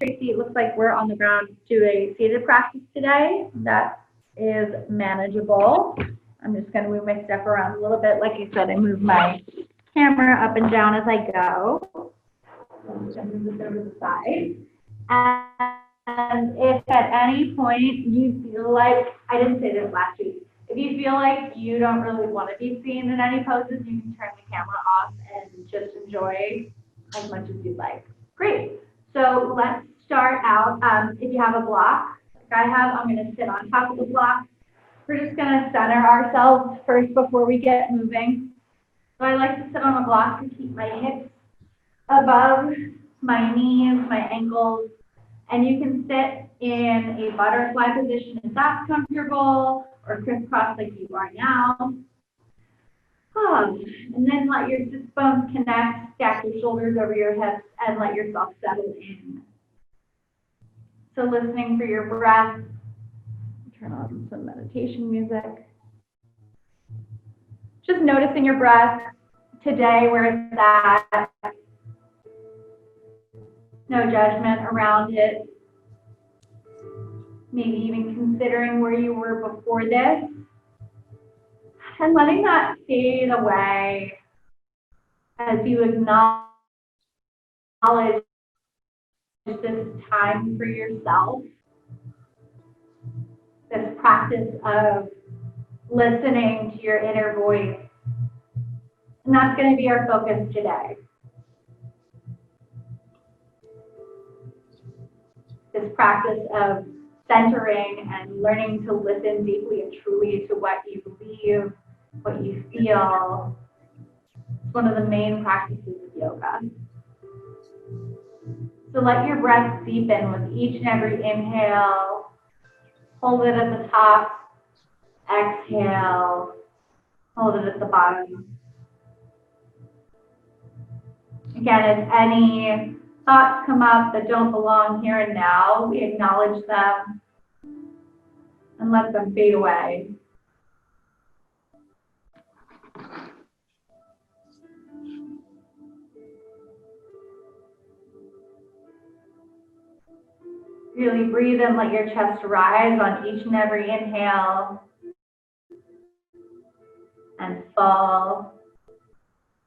Tracy, it looks like we're on the ground to a seated practice today. That is manageable. I'm just going to move my stuff around a little bit. Like I said, I move my camera up and down as I go. I'm just going to move this over to the side. And if at any point you feel like, I didn't say this last week, if you feel like you don't really want to be seen in any poses, you can turn the camera off and just enjoy as much as you'd like. Great. So let's start out. If you have a block, like I have, I'm going to sit on top of the block. We're just going to center ourselves first before we get moving. So I like to sit on a block to keep my hips above my knees, my ankles, and you can sit in a butterfly position if that's comfortable, or crisscross like you are now. And then let your sit bones connect, stack your shoulders over your hips, and let yourself settle in. So listening for your breath, turn on some meditation music. Just noticing your breath today, where it's at. No judgment around it. Maybe even considering where you were before this. And letting that fade away as you acknowledge this time for yourself. This practice of listening to your inner voice. And that's going to be our focus today. This practice of centering and learning to listen deeply and truly to what you believe, what you feel. It's one of the main practices of yoga. So let your breath deepen with each and every inhale. Hold it at the top. Exhale. Hold it at the bottom. Again, if any thoughts come up that don't belong here and now, we acknowledge them and let them fade away. Really breathe and let your chest rise on each and every inhale and fall.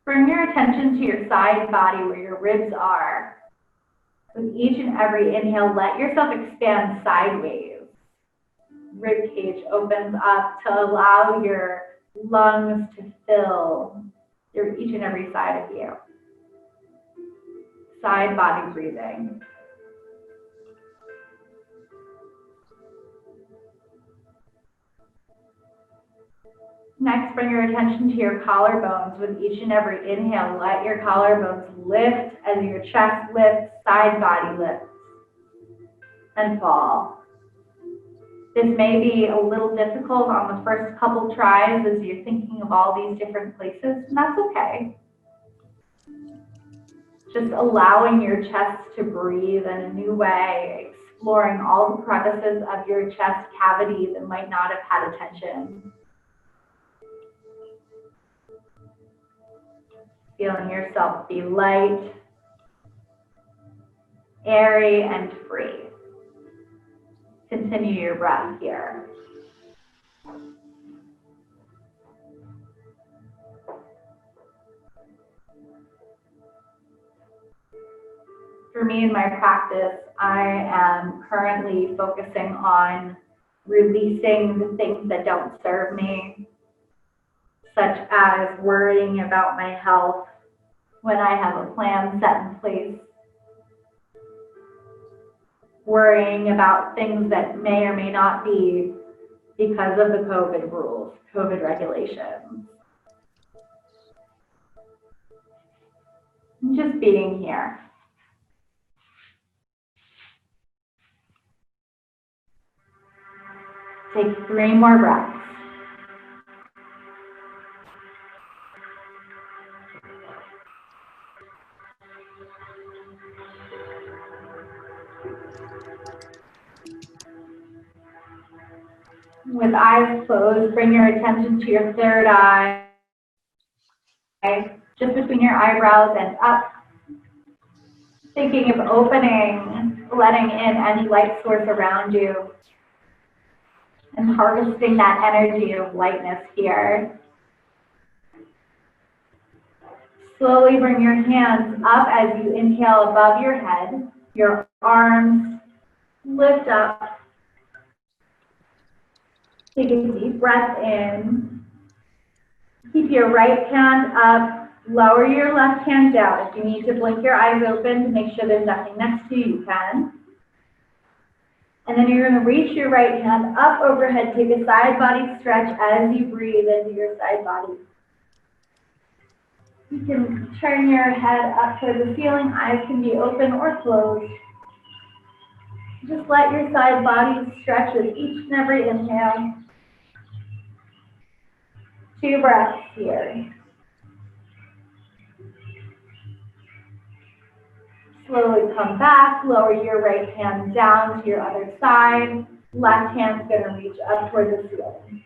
Bring your attention to your side body where your ribs are. With each and every inhale, let yourself expand sideways. Rib cage opens up to allow your lungs to fill each and every side of you. Side body breathing. Next, bring your attention to your collarbones. With each and every inhale, let your collarbones lift as your chest lifts, side body lifts, and fall. This may be a little difficult on the first couple tries as you're thinking of all these different places, and that's okay. Just allowing your chest to breathe in a new way, exploring all the crevices of your chest cavity that might not have had attention. Feeling yourself be light, airy, and free. Continue your breath here. For me in my practice, I am currently focusing on releasing the things that don't serve me, such as worrying about my health when I have a plan set in place, worrying about things that may or may not be because of the COVID rules, COVID regulations. Just being here. Take 3 more breaths. With eyes closed, bring your attention to your third eye, just between your eyebrows and up. Thinking of opening letting in any light source around you and harvesting that energy of lightness here. Slowly bring your hands up as you inhale above your head. Your arms lift up. Take a deep breath in. Keep your right hand up. Lower your left hand down. If you need to blink your eyes open to make sure there's nothing next to you, you can. And then you're going to reach your right hand up overhead. Take a side body stretch as you breathe into your side body. You can turn your head up toward the ceiling. Eyes can be open or closed. Just let your side body stretch with each and every inhale. 2 breaths here. Slowly come back. Lower your right hand down to your other side. Left hand's going to reach up toward the ceiling.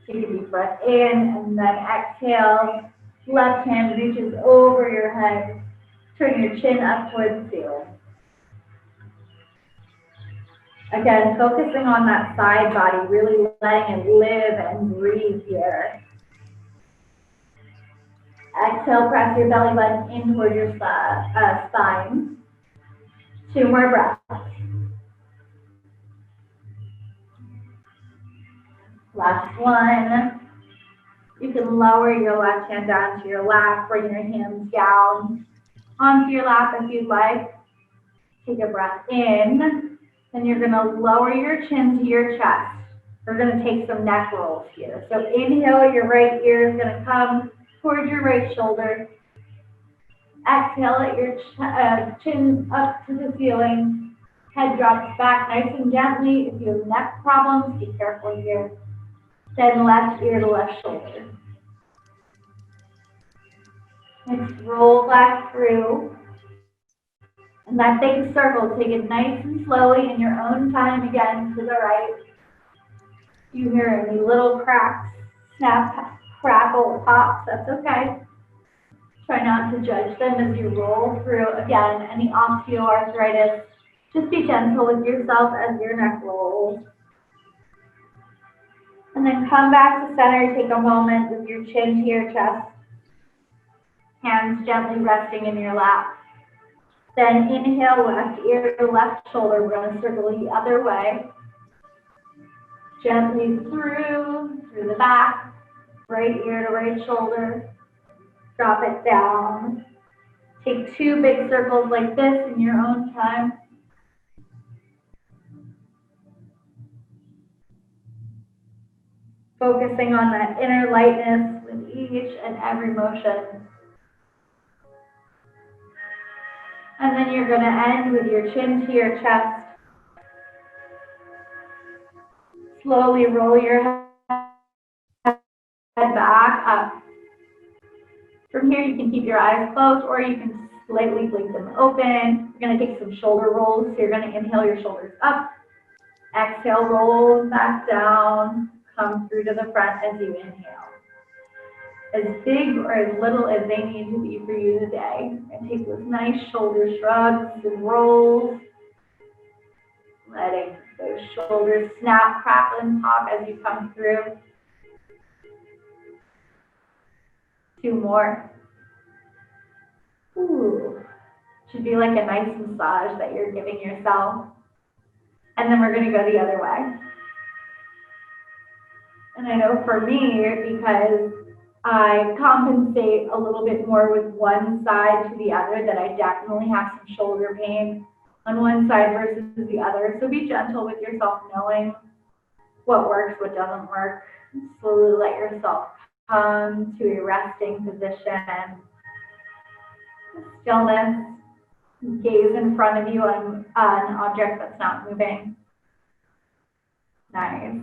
Take a deep breath in and then exhale. Left hand reaches over your head. Turn your chin up towards the ceiling. Again, focusing on that side body, really letting it live and breathe here. Exhale, press your belly button in toward your spine. 2 more breaths. Last one. You can lower your left hand down to your lap, bring your hands down onto your lap if you'd like. Take a breath in, then you're going to lower your chin to your chest. We're going to take some neck rolls here. So inhale, your right ear is going to come towards your right shoulder. Exhale, let your chin up to the ceiling. Head drops back nice and gently. If you have neck problems, be careful here. Then left ear to left shoulder. Next, roll back through. And that big circle, take it nice and slowly in your own time again to the right. You hear any little cracks, snap, crackle, pops, that's okay. Try not to judge them as you roll through. Again, any osteoarthritis, just be gentle with yourself as your neck rolls. And then come back to center, take a moment with your chin to your chest. Hands gently resting in your lap. Then inhale, left ear to left shoulder. We're going to circle the other way. Gently through the back, right ear to right shoulder. Drop it down. Take 2 big circles like this in your own time. Focusing on that inner lightness with each and every motion. And then you're going to end with your chin to your chest. Slowly roll your head back up. From here, you can keep your eyes closed or you can slightly blink them open. You're going to take some shoulder rolls. So you're going to inhale your shoulders up. Exhale, roll back down. Come through to the front as you inhale. As big or as little as they need to be for you today. And take those nice shoulder shrugs and rolls. Letting those shoulders snap, crackle, and pop as you come through. 2 more. Ooh. Should be like a nice massage that you're giving yourself. And then we're going to go the other way. And I know for me, because I compensate a little bit more with one side to the other, that I definitely have some shoulder pain on one side versus the other. So be gentle with yourself, knowing what works, what doesn't work. Slowly let yourself come to a resting position. Stillness. Gaze in front of you on an object that's not moving. Nice.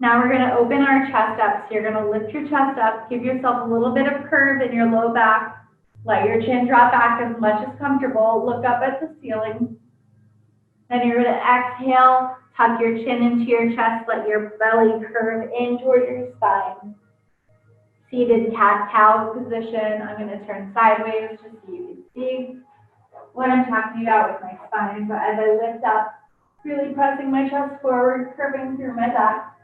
Now we're going to open our chest up. So you're going to lift your chest up, give yourself a little bit of curve in your low back. Let your chin drop back as much as comfortable. Look up at the ceiling. Then you're going to exhale, tuck your chin into your chest, let your belly curve in towards your spine. Seated cat-cow position. I'm going to turn sideways just so you can see what I'm talking about with my spine, but as I lift up, really pressing my chest forward, curving through my back,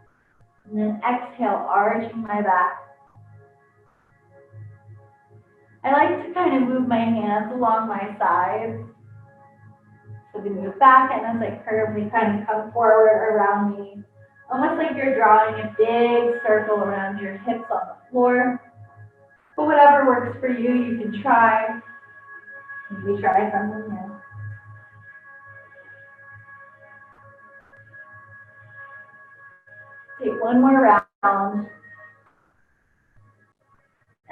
and then exhale, arching my back. I like to kind of move my hands along my sides. So they move back, and as I curve, they kind of come forward around me. Almost like you're drawing a big circle around your hips on the floor. But whatever works for you, you can try. Maybe try something new. Take one more round.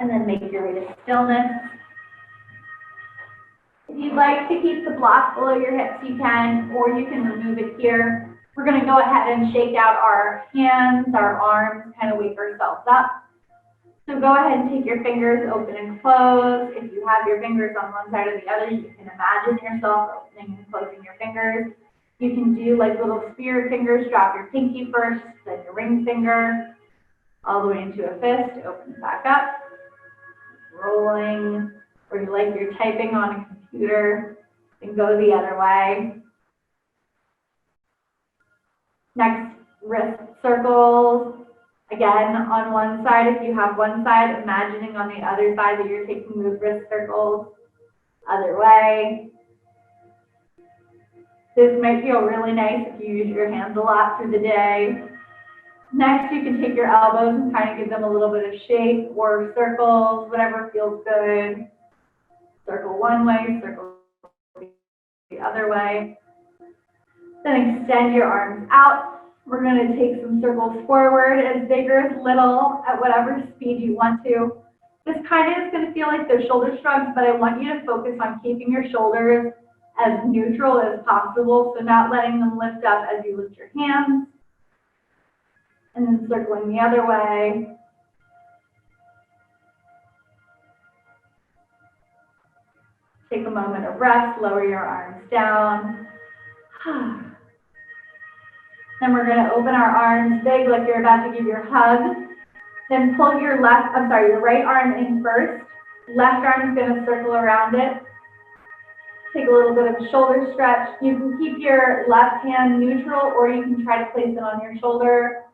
And then make your way to stillness. If you'd like to keep the block below your hips, you can, or you can remove it here. We're going to go ahead and shake out our hands, our arms, kind of wake ourselves up. So go ahead and take your fingers open and close. If you have your fingers on one side or the other, you can imagine yourself opening and closing your fingers. You can do like little spirit fingers, drop your pinky first, then your ring finger, all the way into a fist, open it back up, rolling, or you like you're typing on a computer, and go the other way. Next, wrist circles. Again, on one side, if you have one side, imagining on the other side that you're taking those wrist circles. Other way. This might feel really nice if you use your hands a lot through the day. Next, you can take your elbows and kind of give them a little bit of shape or circles, whatever feels good. Circle one way, circle the other way. Then extend your arms out. We're going to take some circles forward, as big or as little, at whatever speed you want to. This kind of is going to feel like they're shoulder shrugs, but I want you to focus on keeping your shoulders as neutral as possible, so not letting them lift up as you lift your hands. And then circling the other way. Take a moment of rest, lower your arms down. Then we're going to open our arms big like you're about to give your hug. Then pull your your right arm in first. Left arm is going to circle around it. Take a little bit of a shoulder stretch. You can keep your left hand neutral, or you can try to place it on your shoulder.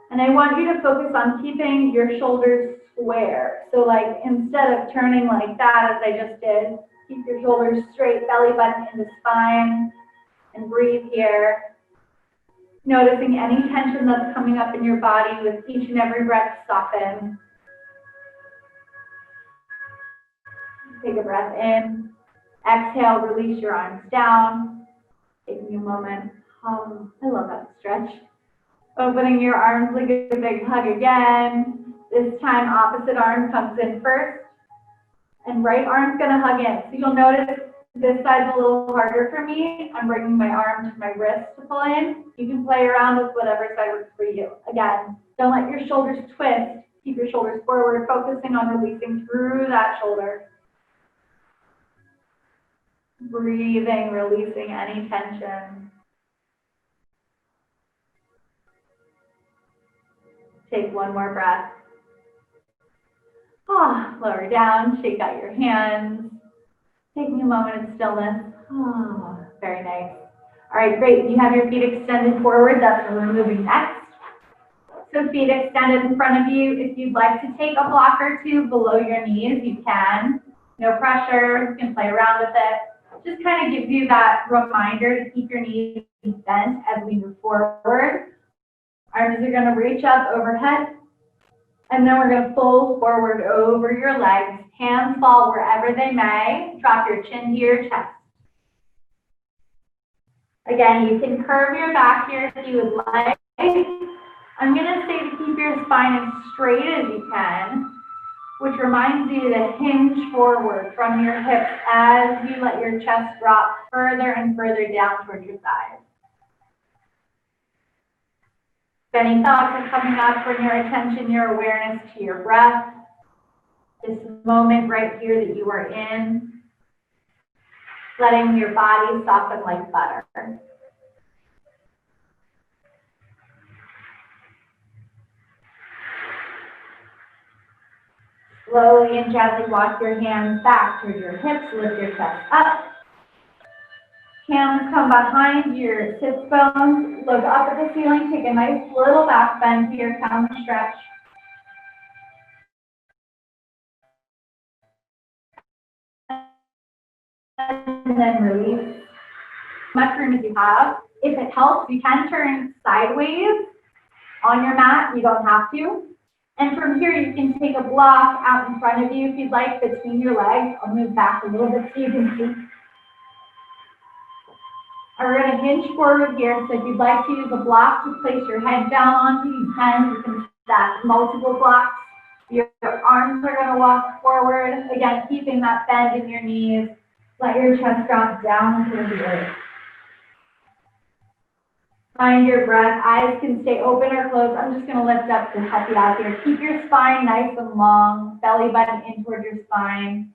And I want you to focus on keeping your shoulders square. So like instead of turning like that as I just did, keep your shoulders straight, belly button into spine, and breathe here. Noticing any tension that's coming up in your body with each and every breath, soften. Take a breath in. Exhale, release your arms down. Taking a moment. I love that stretch. Opening your arms like a big hug again. This time, opposite arm comes in first. And right arm's going to hug in. So you'll notice this side's a little harder for me. I'm bringing my arm to my wrist to pull in. You can play around with whatever side works for you. Again, don't let your shoulders twist. Keep your shoulders forward, focusing on releasing through that shoulder. Breathing, releasing any tension. Take one more breath. Lower down, shake out your hands. Taking a moment of stillness. Very nice. All right, great. You have your feet extended forward. That's where we're moving next. So feet extended in front of you. If you'd like to take a block or two below your knees, you can. No pressure. You can play around with it. Just kind of gives you that reminder to keep your knees bent as we move forward. Arms are going to reach up overhead. And then we're going to fold forward over your legs. Hands fall wherever they may. Drop your chin to your chest. Again, you can curve your back here if you would like. I'm going to say to keep your spine as straight as you can, which reminds you to hinge forward from your hips as you let your chest drop further and further down towards your thighs. If any thoughts are coming up, bring your attention, your awareness to your breath. This moment right here that you are in, letting your body soften like butter. Slowly and gently walk your hands back towards your hips, lift your chest up. Hands come behind your sit bones. Look up at the ceiling. Take a nice little back bend here. Counter stretch. And then release. As much room as you have. If it helps, you can turn sideways on your mat. You don't have to. And from here, you can take a block out in front of you if you'd like, between your legs. I'll move back a little bit so you can see. And we're going to hinge forward here. So if you'd like to use a block to place your head down onto, you can. You can stack multiple blocks. Your arms are going to walk forward. Again, keeping that bend in your knees. Let your chest drop down to the earth. Find your breath. Eyes can stay open or closed. I'm just going to lift up to help you out here. Keep your spine nice and long. Belly button in toward your spine.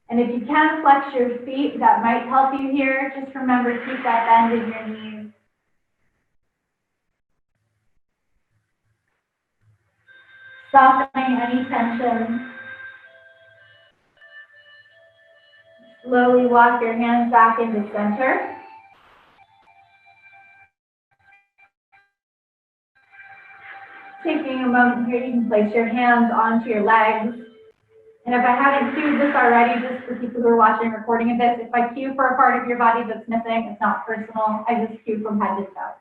And if you can flex your feet, that might help you here. Just remember, keep that bend in your knees. Softening any tension. Slowly walk your hands back into center. Taking a moment here, you can place your hands onto your legs. And if I haven't cued this already, just for people who are watching a recording of this, if I cue for a part of your body that's missing, it's not personal. I just cue from head to toe.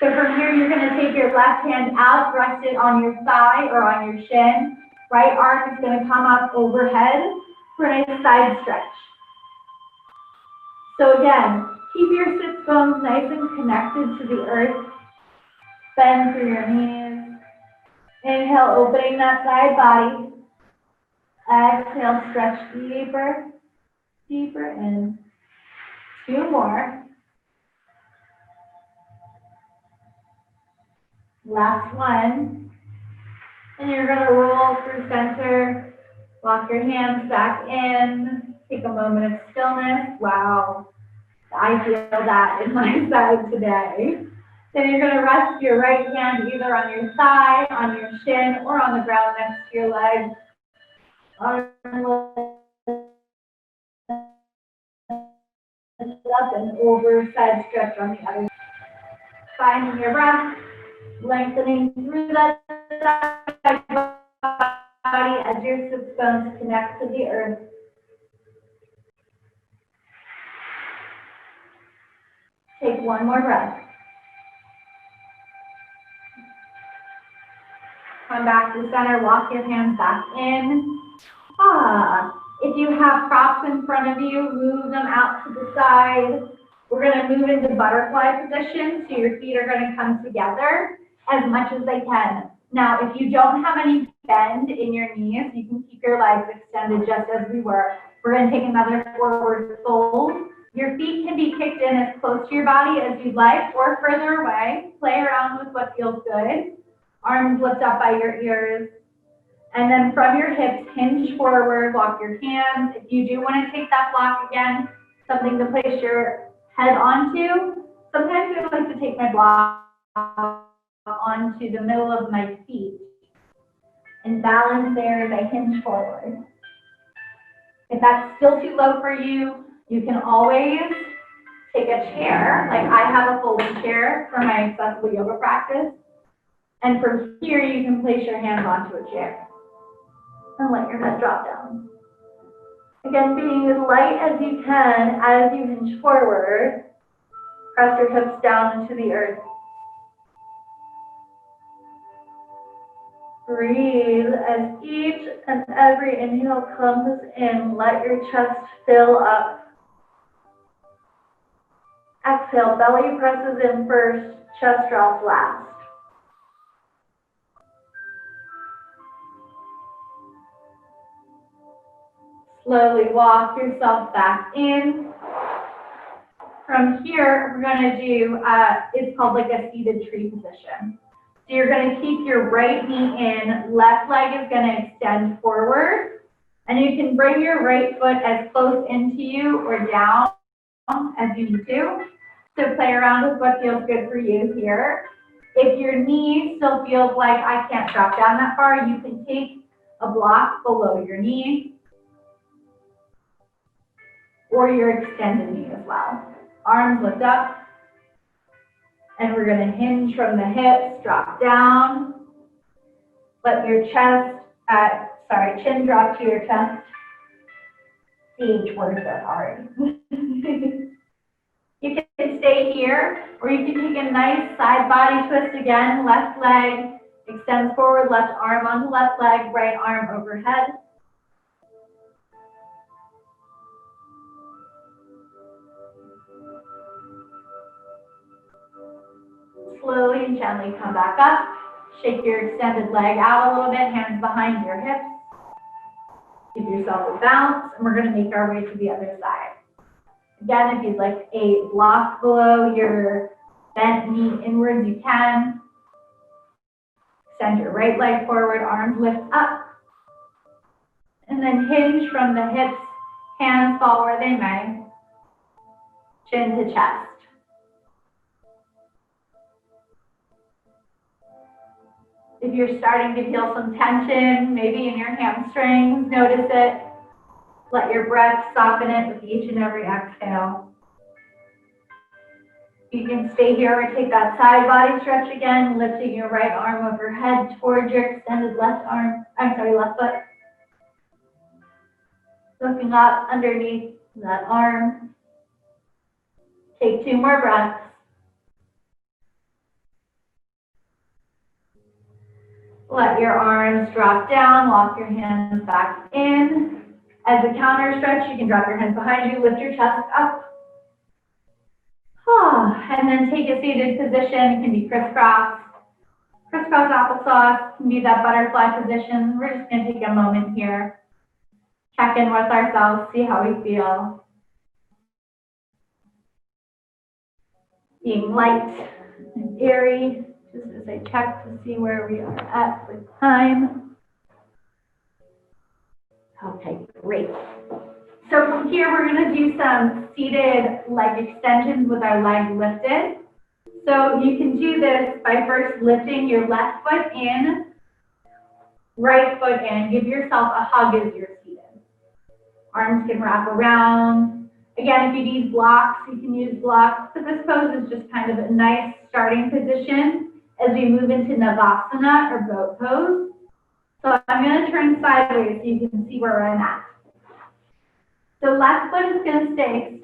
So from here, you're going to take your left hand out, rest it on your thigh or on your shin. Right arm is going to come up overhead for a nice side stretch. So again, keep your sit bones nice and connected to the earth. Bend through your knees. Inhale, opening that side body. Exhale, stretch deeper, deeper in. 2 more. Last one. And you're going to roll through center. Walk your hands back in. Take a moment of stillness. Wow, I feel that in my side today. Then you're going to rest your right hand either on your thigh, on your shin, or on the ground next to your leg. Arm up and over, side stretch on the other side. Finding your breath, lengthening through that side body as your sit bones connect to the earth. Take one more breath. Come back to center, walk your hands back in. If you have props in front of you, move them out to the side. We're going to move into butterfly position, so your feet are going to come together as much as they can. Now, if you don't have any bend in your knees, you can keep your legs extended just as we were. We're going to take another forward fold. Your feet can be kicked in as close to your body as you'd like or further away. Play around with what feels good. Arms lift up by your ears. And then from your hips, hinge forward, walk your hands. If you do want to take that block again, something to place your head onto. Sometimes I like to take my block onto the middle of my feet and balance there as I hinge forward. If that's still too low for you, you can always take a chair. Like I have a folding chair for my accessible yoga practice. And from here, you can place your hands onto a chair and let your head drop down. Again, being as light as you can as you hinge forward. Press your hips down into the earth. Breathe as each and every inhale comes in. Let your chest fill up. Exhale, belly presses in first, chest drops last. Slowly walk yourself back in. From here, we're going to do, it's called like a seated tree position. So you're going to keep your right knee in, left leg is going to extend forward, and you can bring your right foot as close into you or down as you need to. So play around with what feels good for you here. If your knee still feels like I can't drop down that far, you can take a block below your knee. or your extended knee as well. Arms lift up, and we're going to hinge from the hips, drop down. Let your chin drop to your chest. H words are hard. You can stay here, or you can take a nice side body twist again. Left leg extends forward, left arm on the left leg, right arm overhead. Slowly and gently come back up. Shake your extended leg out a little bit, hands behind your hips. Give yourself a bounce, and we're going to make our way to the other side. Again, if you'd like a block below your bent knee inwards, you can. Extend your right leg forward, arms lift up. And then hinge from the hips, hands fall where they may. Chin to chest. If you're starting to feel some tension, maybe in your hamstrings, notice it. Let your breath soften it with each and every exhale. You can stay here or take that side body stretch again, lifting your right arm overhead towards your extended left foot. Looking up underneath that arm. Take 2 more breaths. Let your arms drop down, walk your hands back in. As a counter stretch, you can drop your hands behind you, lift your chest up. And then take a seated position. It can be crisscross. Crisscross applesauce can be that butterfly position. We're just going to take a moment here. Check in with ourselves, see how we feel. Being light and airy, just as I check to see where we are at with time. Okay, great. So from here, we're going to do some seated leg extensions with our leg lifted. So you can do this by first lifting your left foot in, right foot in. Give yourself a hug as you're seated. Arms can wrap around. Again, if you need blocks, you can use blocks. But this pose is just kind of a nice starting position as we move into Navasana or boat pose. So I'm going to turn sideways so you can see where I'm at. So left foot is going to stay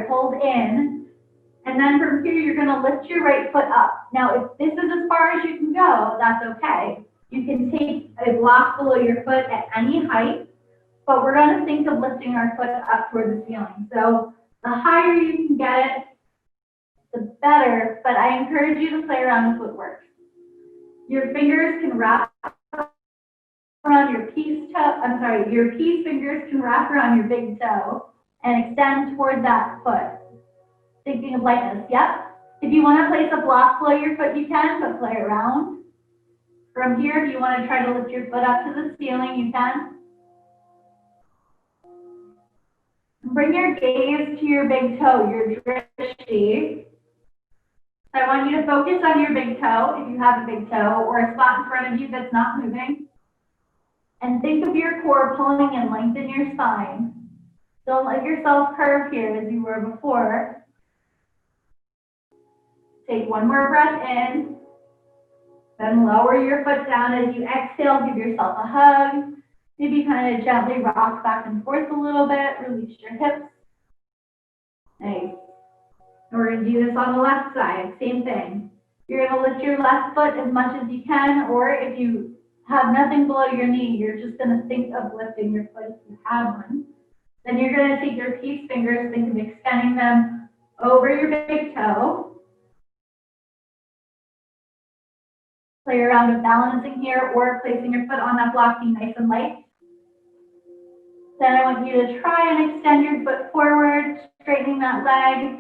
pulled in. And then from here, you're going to lift your right foot up. Now, if this is as far as you can go, that's okay. You can take a block below your foot at any height, but we're going to think of lifting our foot up toward the ceiling. So the higher you can get it, the better, but I encourage you to play around with what works. Your fingers can wrap around your your peace fingers can wrap around your big toe and extend toward that foot. Thinking of lightness, yep. If you want to place a block below your foot, you can, but play around. From here, if you want to try to lift your foot up to the ceiling, you can. Bring your gaze to your big toe, your drishti. So I want you to focus on your big toe, if you have a big toe, or a spot in front of you that's not moving. And think of your core pulling and lengthen your spine. Don't let yourself curve here as you were before. Take 1 more breath in. Then lower your foot down as you exhale. Give yourself a hug. Maybe kind of gently rock back and forth a little bit. Release your hips. Nice. And we're going to do this on the left side. Same thing. You're going to lift your left foot as much as you can, or if you have nothing below your knee, you're just going to think of lifting your foot if you have one. Then you're going to take your peace fingers, think of extending them over your big toe. Play around with balancing here or placing your foot on that block, be nice and light. Then I want you to try and extend your foot forward, straightening that leg.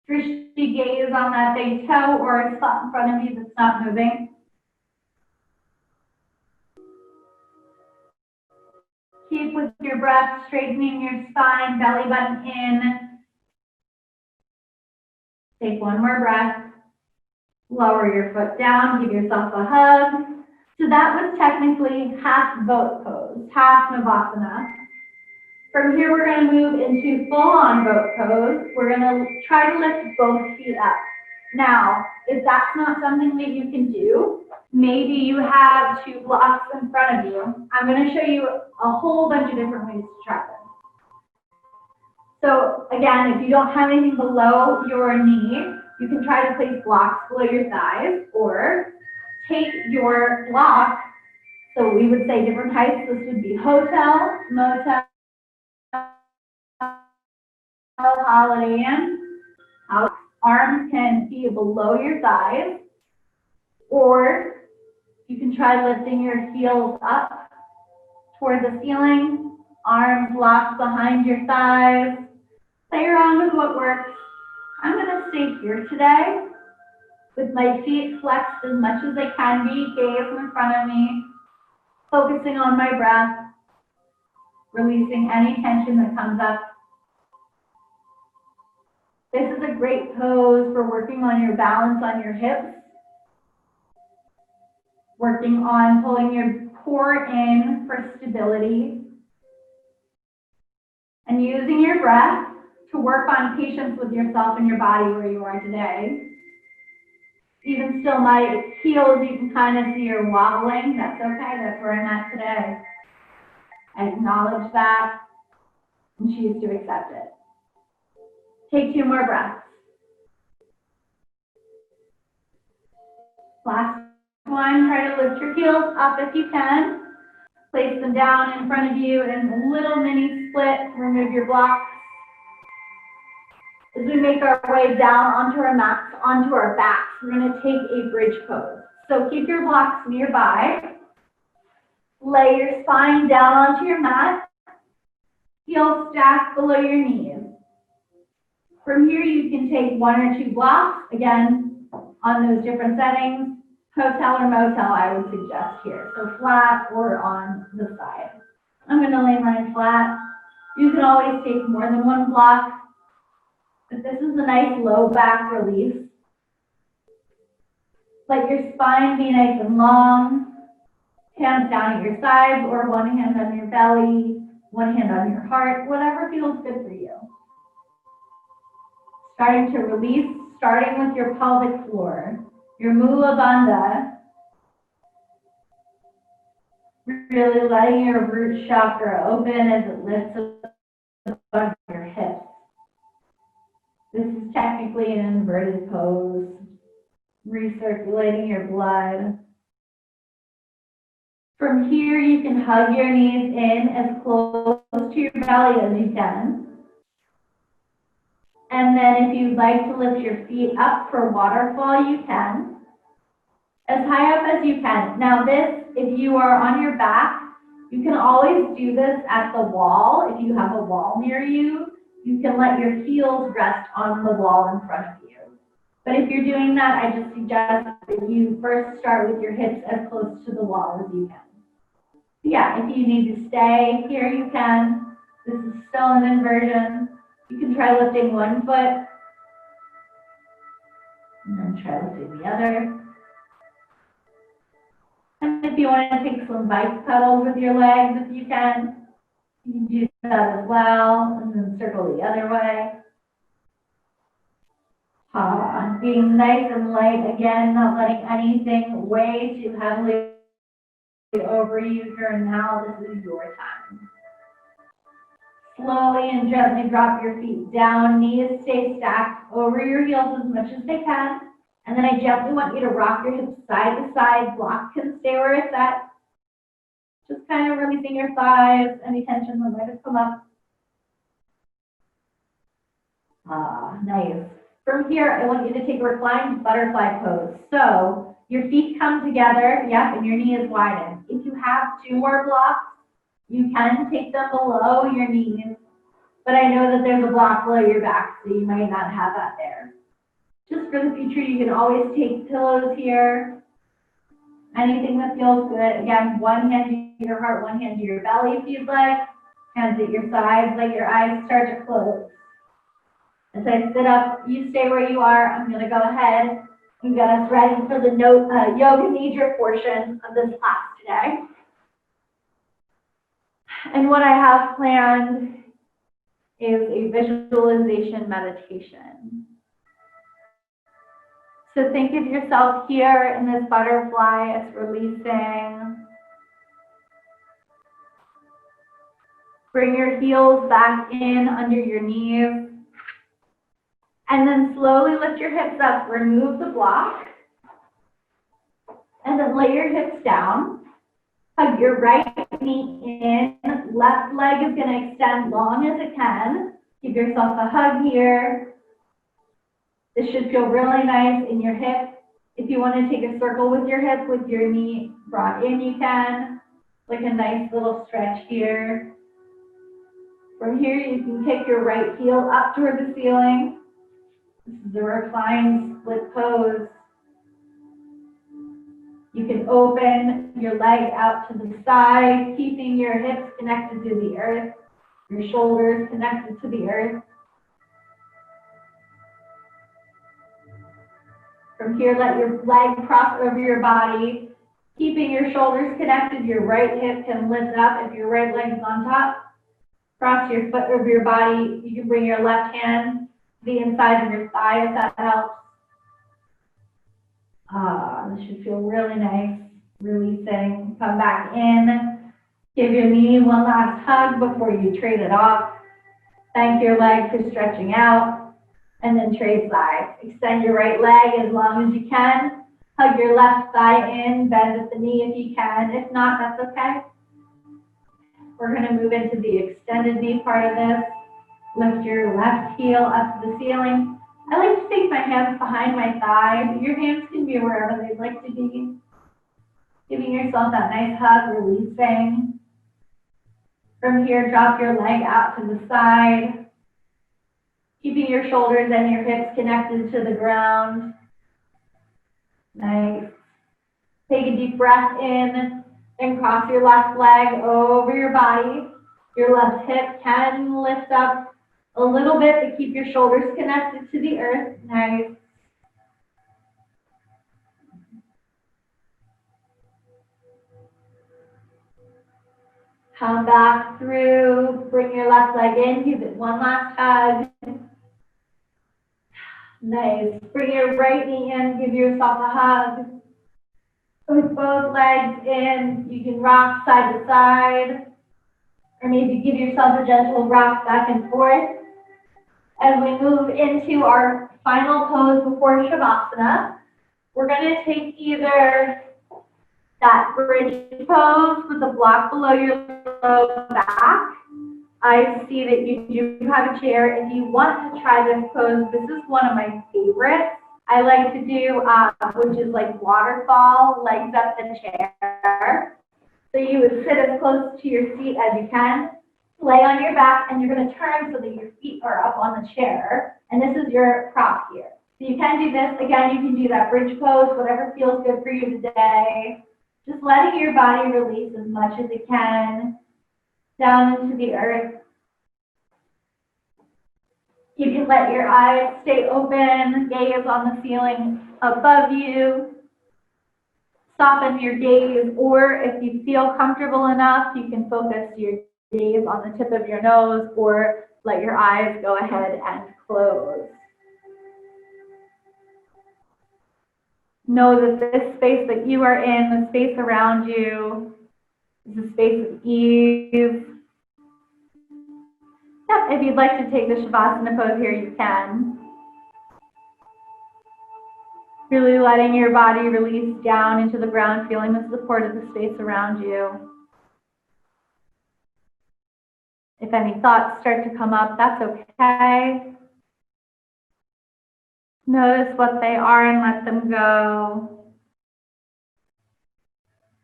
Drishti gaze on that big toe or a spot in front of you that's not moving. Keep with your breath, straightening your spine, belly button in. Take 1 more breath. Lower your foot down, give yourself a hug. So that was technically half boat pose, half Navasana. From here, we're going to move into full-on boat pose. We're going to try to lift both feet up. Now, if that's not something that you can do, maybe you have two blocks in front of you. I'm going to show you a whole bunch of different ways to try this. So again, if you don't have anything below your knee, you can try to place blocks below your thighs, or take your block. So we would say different heights. This would be hotel, motel, Holiday Inn. Arms can be below your thighs, or you can try lifting your heels up toward the ceiling, arms locked behind your thighs. Play around with what works. I'm going to stay here today with my feet flexed as much as they can be, gaze in front of me, focusing on my breath, releasing any tension that comes up. This is a great pose for working on your balance on your hips, working on pulling your core in for stability, and using your breath to work on patience with yourself and your body where you are today. Even still, my heels, you can kind of see are wobbling. That's okay, that's where I'm at today. I acknowledge that and choose to accept it. Take 2 more breaths. Last one, try to lift your heels up if you can. Place them down in front of you in a little mini split. Remove your blocks. As we make our way down onto our mats, onto our backs, we're going to take a bridge pose. So keep your blocks nearby. Lay your spine down onto your mat. Heels stacked below your knees. From here, you can take 1 or 2 blocks, again, on those different settings. Hotel or motel, I would suggest here. So flat or on the side. I'm going to lay mine flat. You can always take more than 1 block. But this is a nice low back release. Let your spine be nice and long. Hands down at your sides, or 1 hand on your belly, 1 hand on your heart, whatever feels good for you. Starting to release, starting with your pelvic floor, your Mula Bandha. Really letting your root chakra open as it lifts above your hips. This is technically an inverted pose, recirculating your blood. From here, you can hug your knees in as close to your belly as you can. And then if you'd like to lift your feet up for waterfall, you can. As high up as you can. Now this, if you are on your back, you can always do this at the wall. If you have a wall near you, you can let your heels rest on the wall in front of you. But if you're doing that, I just suggest that you first start with your hips as close to the wall as you can. Yeah, if you need to stay here, you can. This is still an inversion. You can try lifting 1 foot, and then try lifting the other. And if you want to take some bike pedals with your legs, if you can do that as well, and then circle the other way. Being nice and light, again, not letting anything weigh too heavily over you here and now. This is your time. Slowly and gently drop your feet down. Knees stay stacked over your heels as much as they can. And then I gently want you to rock your hips side to side. Block can stay where it's at. Just kind of releasing your thighs, any tension that might have come up. Nice. From here, I want you to take a reclined butterfly pose. So your feet come together, yep, and your knee is widened. If you have 2 more blocks, you can take them below your knees, but I know that there's a block below your back, so you might not have that there. Just for the future, you can always take pillows here, anything that feels good. Again, 1 hand to your heart, 1 hand to your belly if you'd like. Hands at your sides, let your eyes start to close. As I sit up, you stay where you are. I'm going to go ahead and get us ready for the yoga nidra portion of this class today. And what I have planned is a visualization meditation. So think of yourself here in this butterfly as releasing. Bring your heels back in under your knees. And then slowly lift your hips up, remove the block. And then lay your hips down. Hug your right knee in. Left leg is going to extend long as it can. Give yourself a hug here. This should feel really nice in your hip. If you want to take a circle with your hip with your knee brought in, you can. Like a nice little stretch here. From here, you can kick your right heel up toward the ceiling. This is the reclined split pose. You can open your leg out to the side, keeping your hips connected to the earth, your shoulders connected to the earth. From here, let your leg cross over your body, keeping your shoulders connected. Your right hip can lift up if your right leg is on top. Cross your foot over your body. You can bring your left hand to the inside of your thigh if that helps. This should feel really nice. Releasing. Come back in. Give your knee one last hug before you trade it off. Thank your leg for stretching out. And then trade sides. Extend your right leg as long as you can. Hug your left thigh in. Bend at the knee if you can. If not, that's okay. We're going to move into the extended knee part of this. Lift your left heel up to the ceiling. I like to take my hands behind my thigh, but your hands can be wherever they'd like to be. Giving yourself that nice hug, releasing. From here, drop your leg out to the side. Keeping your shoulders and your hips connected to the ground. Nice. Take a deep breath in and cross your left leg over your body. Your left hip can lift up a little bit to keep your shoulders connected to the earth. Nice. Come back through. Bring your left leg in. Give it one last hug. Nice. Bring your right knee in. Give yourself a hug. With both legs in, you can rock side to side. Or maybe give yourself a gentle rock back and forth. As we move into our final pose before Shavasana, we're going to take either that bridge pose with the block below your low back. I see that you do have a chair. If you want to try this pose, this is one of my favorites. I like to do, which is like waterfall, legs up the chair. So you would sit as close to your seat as you can. Lay on your back, and you're going to turn so that your feet are up on the chair. And this is your prop here. So you can do this. Again, you can do that bridge pose, whatever feels good for you today. Just letting your body release as much as it can down into the earth. You can let your eyes stay open, gaze on the ceiling above you. Soften your gaze, or if you feel comfortable enough, you can focus your gaze on the tip of your nose, or let your eyes go ahead and close. Know that this space that you are in, the space around you, is a space of ease. Yep, if you'd like to take the Shavasana pose here, you can. Really letting your body release down into the ground, feeling the support of the space around you. If any thoughts start to come up, that's okay. Notice what they are and let them go.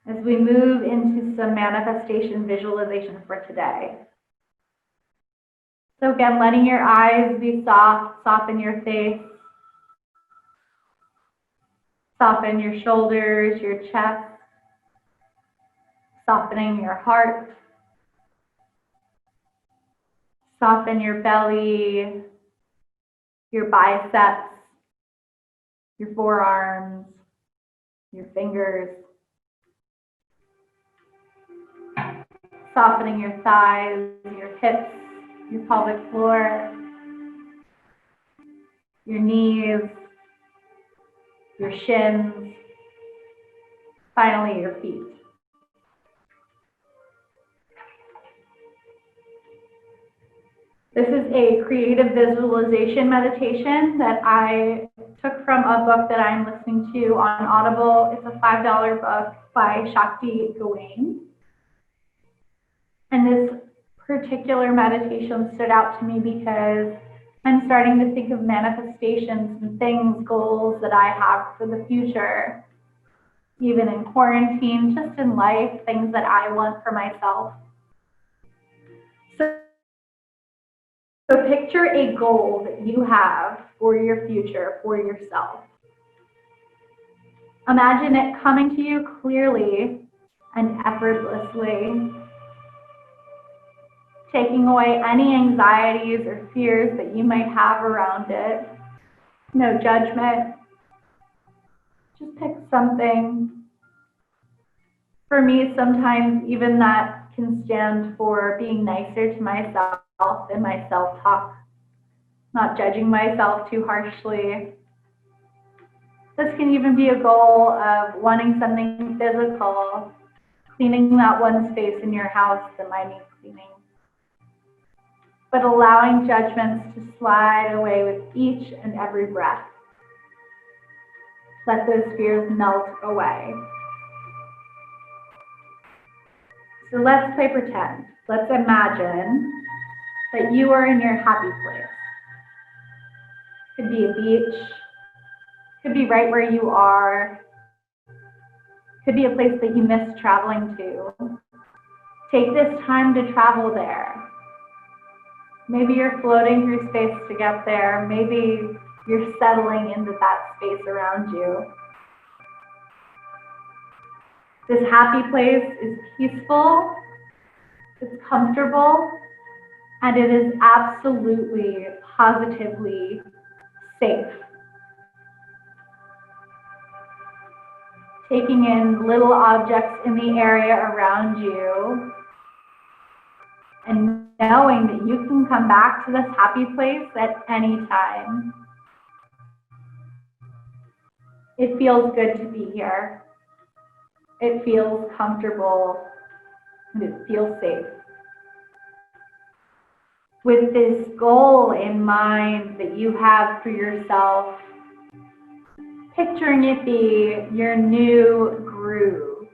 As we move into some manifestation visualization for today. So again, letting your eyes be soft, soften your face. Soften your shoulders, your chest. Softening your heart. Soften your belly, your biceps, your forearms, your fingers. Softening your thighs, your hips, your pelvic floor, your knees, your shins, finally your feet. This is a creative visualization meditation that I took from a book that I'm listening to on Audible. It's a $5 book by Shakti Gawain. And this particular meditation stood out to me because I'm starting to think of manifestations and things, goals that I have for the future, even in quarantine, just in life, things that I want for myself. So picture a goal that you have for your future, for yourself. Imagine it coming to you clearly and effortlessly, taking away any anxieties or fears that you might have around it. No judgment. Just pick something. For me, sometimes even that can stand for being nicer to myself in my self-talk, not judging myself too harshly. This can even be a goal of wanting something physical, cleaning that one space in your house that might need cleaning. But allowing judgments to slide away with each and every breath. Let those fears melt away. So let's play pretend. Let's imagine that you are in your happy place. Could be a beach, could be right where you are, could be a place that you miss traveling to. Take this time to travel there. Maybe you're floating through space to get there. Maybe you're settling into that space around you. This happy place is peaceful, it's comfortable, and it is absolutely, positively safe. Taking in little objects in the area around you and knowing that you can come back to this happy place at any time. It feels good to be here. It feels comfortable and it feels safe. With this goal in mind that you have for yourself, picturing it be your new groove.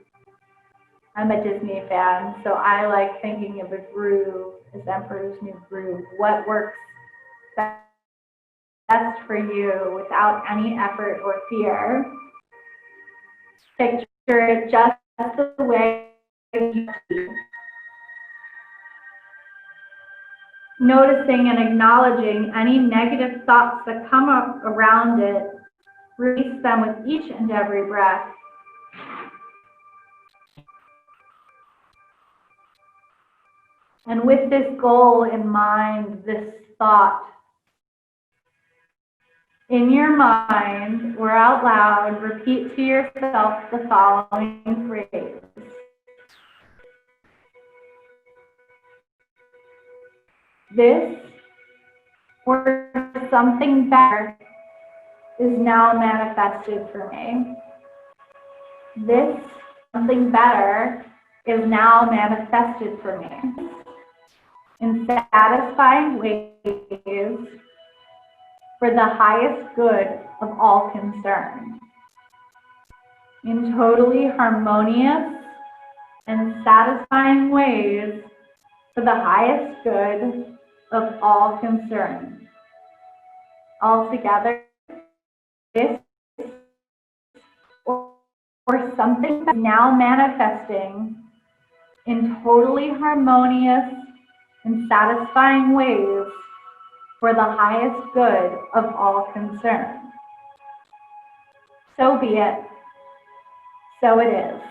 I'm a Disney fan, so I like thinking of a groove as Emperor's New Groove. What works best for you without any effort or fear. Picture it just the way you see. Noticing and acknowledging any negative thoughts that come up around it. Release them with each and every breath. And with this goal in mind, this thought, in your mind or out loud, repeat to yourself the following phrase. This or something better is now manifested for me. This something better is now manifested for me. In satisfying ways for the highest good of all concerned. In totally harmonious and satisfying ways for the highest good of all concerned. Altogether, this or something that's now manifesting in totally harmonious and satisfying ways for the highest good of all concerned. So be it. So it is.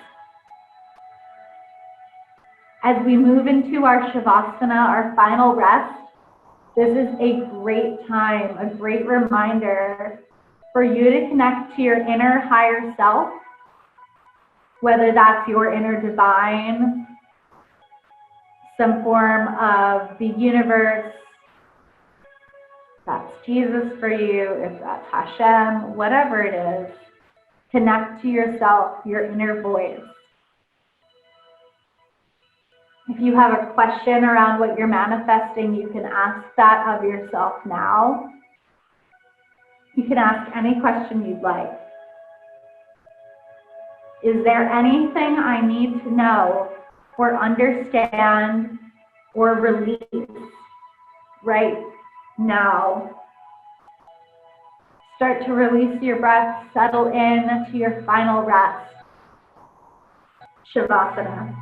As we move into our Shavasana, our final rest, this is a great time, a great reminder for you to connect to your inner higher self, whether that's your inner divine, some form of the universe. If that's Jesus for you, if that's Hashem, whatever it is, connect to yourself, your inner voice. If you have a question around what you're manifesting, you can ask that of yourself now. You can ask any question you'd like. Is there anything I need to know or understand or release right now? Start to release your breath, settle in to your final rest. Shavasana.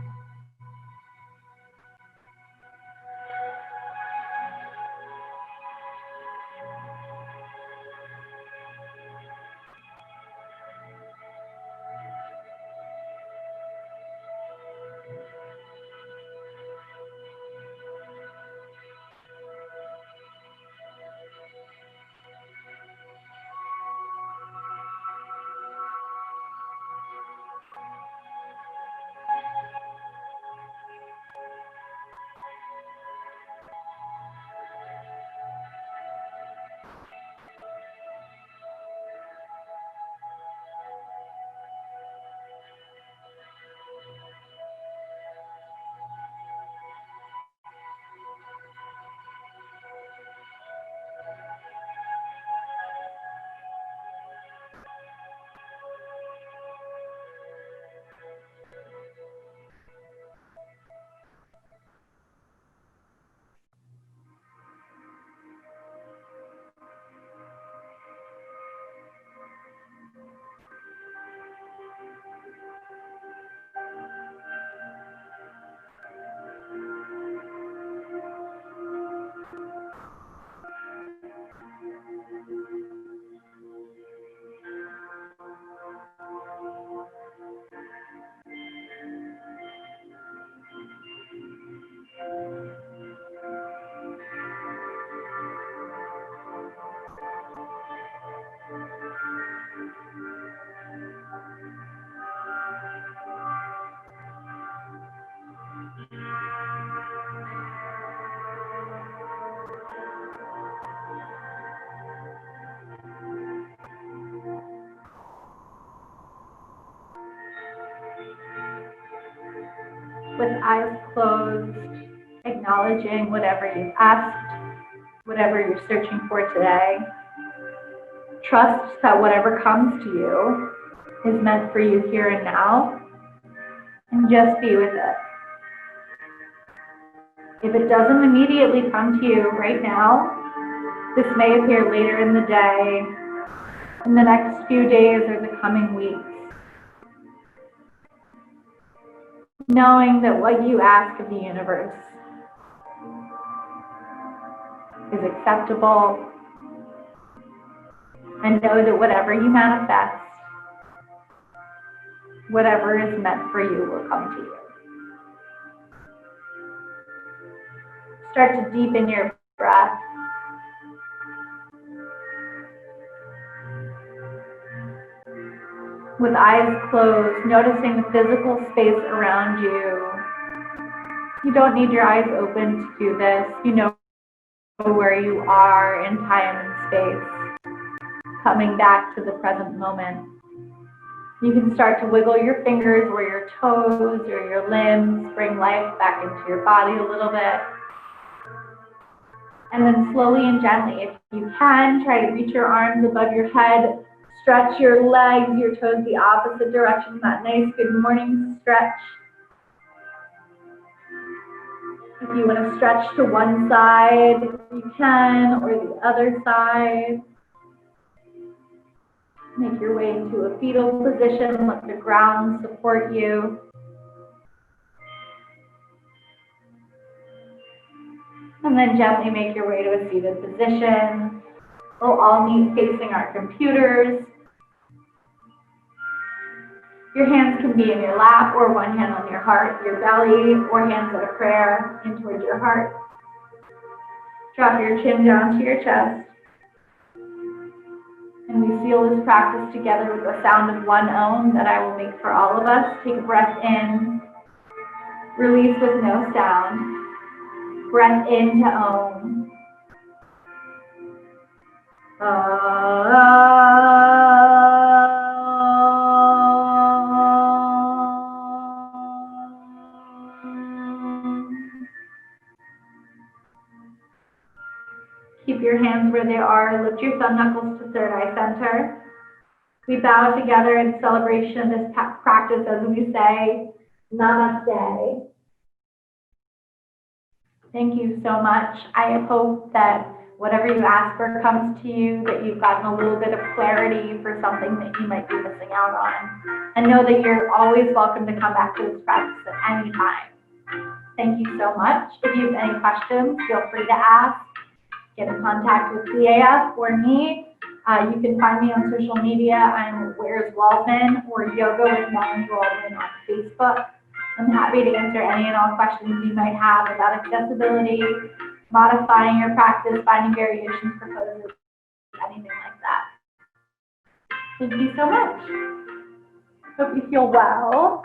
With eyes closed, acknowledging whatever you've asked, whatever you're searching for today. Trust that whatever comes to you is meant for you here and now, and just be with it. If it doesn't immediately come to you right now, this may appear later in the day, in the next few days or the coming weeks. Knowing that what you ask of the universe is acceptable, and know that whatever you manifest, whatever is meant for you will come to you. Start to deepen your breath. With eyes closed, noticing the physical space around you. You don't need your eyes open to do this. You know where you are in time and space. Coming back to the present moment. You can start to wiggle your fingers or your toes or your limbs, bring life back into your body a little bit. And then slowly and gently, if you can, try to reach your arms above your head. Stretch your legs, your toes the opposite direction, that nice good morning stretch. If you want to stretch to one side, you can, or the other side. Make your way into a fetal position, let the ground support you. And then gently make your way to a seated position. We'll all meet facing our computers. Your hands can be in your lap or one hand on your heart, your belly, or hands at a prayer in towards your heart. Drop your chin down to your chest. And we seal this practice together with the sound of one Om that I will make for all of us. Take a breath in. Release with no sound. Breath into Om. Keep your hands where they are. Lift your thumb knuckles to third eye center. We bow together in celebration of this practice as we say, Namaste. Thank you so much. I hope that whatever you ask for comes to you, that you've gotten a little bit of clarity for something that you might be missing out on. And know that you're always welcome to come back to this practice at any time. Thank you so much. If you have any questions, feel free to ask. Get in contact with CAF or me. You can find me on social media. I'm Where's Waldman or Yoga with Melanie Waldman on Facebook. I'm happy to answer any and all questions you might have about accessibility, modifying your practice, finding variations for poses, anything like that. Thank you so much. Hope you feel well.